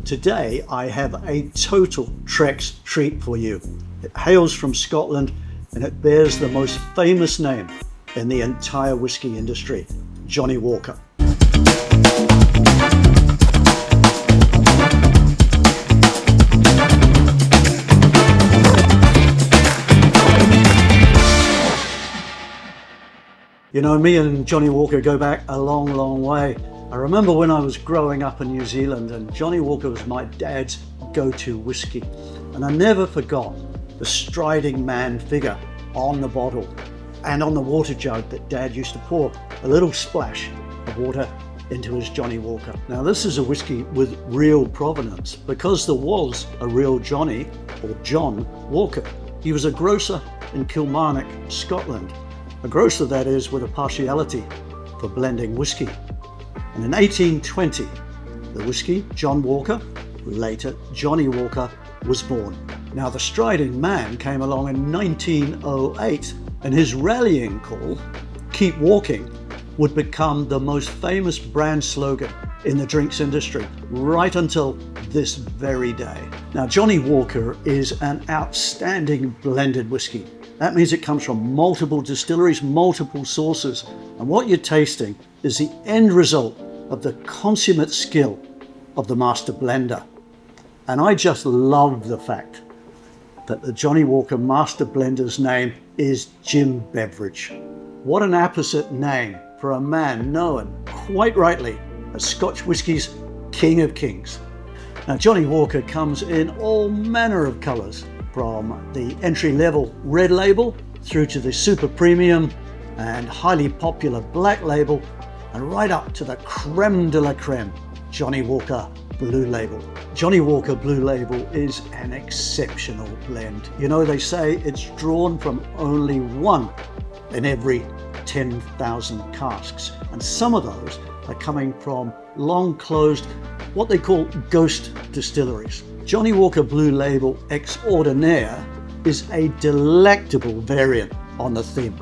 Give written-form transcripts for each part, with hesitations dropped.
Today I have a total TREX treat for you. It hails from Scotland and it bears the most famous name in the entire whiskey industry, Johnnie Walker. You know, me and Johnnie Walker go back a long, long way. I remember when I was growing up in New Zealand and Johnnie Walker was my dad's go-to whiskey. And I never forgot the striding man figure on the bottle and on the water jug that Dad used to pour a little splash of water into his Johnnie Walker. Now this is a whiskey with real provenance because there was a real Johnnie, or John, Walker. He was a grocer in Kilmarnock, Scotland. A grocer, that is, with a partiality for blending whiskey. And in 1820, the whiskey, John Walker, later Johnnie Walker, was born. Now the striding man came along in 1908, and his rallying call, "Keep Walking," would become the most famous brand slogan in the drinks industry, right until this very day. Now Johnnie Walker is an outstanding blended whiskey. That means it comes from multiple distilleries, multiple sources, and what you're tasting is the end result of the consummate skill of the master blender. And I just love the fact that the Johnnie Walker master blender's name is Jim Beveridge. What an apposite name for a man known, quite rightly, as Scotch whiskey's King of Kings. Now Johnnie Walker comes in all manner of colours, from the entry-level red label through to the super premium and highly popular black label, and right up to the creme de la creme, Johnnie Walker Blue Label. Johnnie Walker Blue Label is an exceptional blend. You know, they say it's drawn from only one in every 10,000 casks, and some of those are coming from long closed, what they call ghost distilleries. Johnnie Walker Blue Label Xordinaire is a delectable variant on the theme.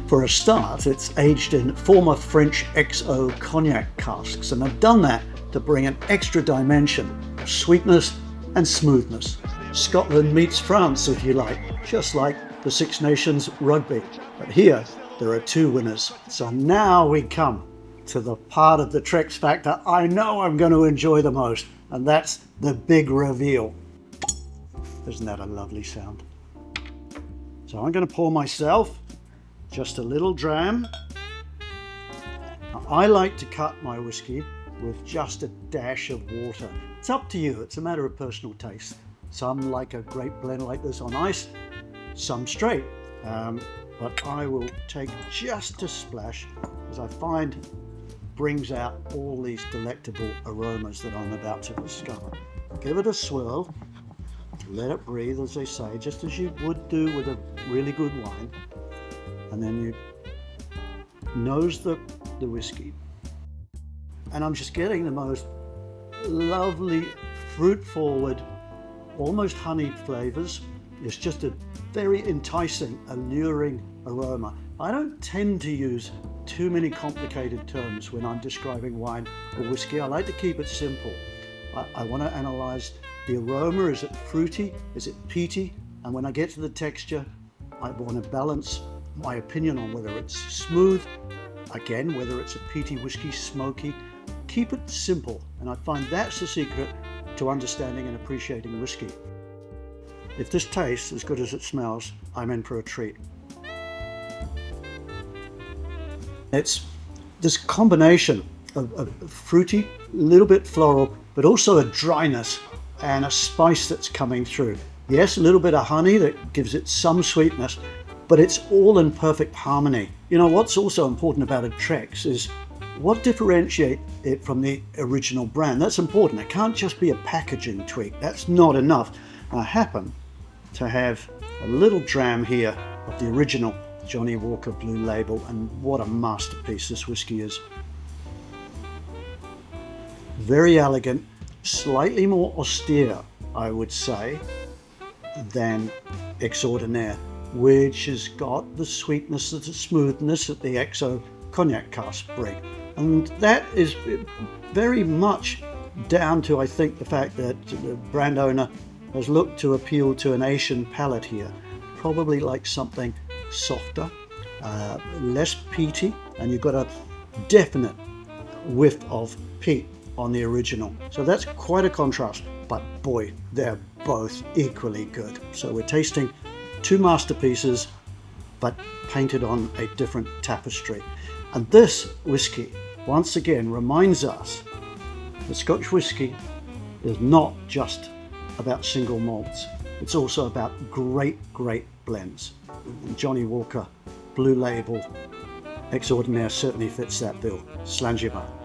For a start, it's aged in former French XO Cognac casks, and I've done that to bring an extra dimension of sweetness and smoothness. Scotland meets France, if you like, just like the Six Nations rugby. But here, there are two winners. So now we come to the part of the TREX Factor I know I'm going to enjoy the most, and that's the big reveal. Isn't that a lovely sound? So I'm going to pour myself just a little dram. Now, I like to cut my whiskey with just a dash of water. It's up to you, it's a matter of personal taste. Some like a great blend like this on ice, some straight. But I will take just a splash, as I find brings out all these delectable aromas that I'm about to discover. Give it a swirl, let it breathe, as they say, just as you would do with a really good wine, and then you nose the whiskey. And I'm just getting the most lovely, fruit-forward, almost honeyed flavors. It's just a very enticing, alluring aroma. I don't tend to use too many complicated terms when I'm describing wine or whiskey. I like to keep it simple. I want to analyze the aroma. Is it fruity? Is it peaty? And when I get to the texture, I want to balance my opinion on whether it's smooth, again, whether it's a peaty whiskey, smoky. Keep it simple, and I find that's the secret to understanding and appreciating whiskey. If this tastes as good as it smells, I'm in for a treat. It's this combination of fruity, a little bit floral, but also a dryness and a spice that's coming through. Yes, a little bit of honey that gives it some sweetness, but it's all in perfect harmony. You know, what's also important about a TREX is what differentiates it from the original brand. That's important. It can't just be a packaging tweak. That's not enough. I happen to have a little dram here of the original Johnnie Walker Blue Label, and what a masterpiece this whiskey is. Very elegant, slightly more austere, I would say, than Xordinaire, which has got the sweetness, the smoothness that the XO Cognac casks bring. And that is very much down to, I think, the fact that the brand owner has looked to appeal to an Asian palate here. Probably like something softer, less peaty, and you've got a definite whiff of peat on the original. So that's quite a contrast, but boy, they're both equally good. So we're tasting two masterpieces, but painted on a different tapestry. And this whiskey, once again, reminds us that Scotch whiskey is not just about single malts. It's also about great blends. Johnnie Walker Blue Label Xordinaire certainly fits that bill. Slàinte mhath.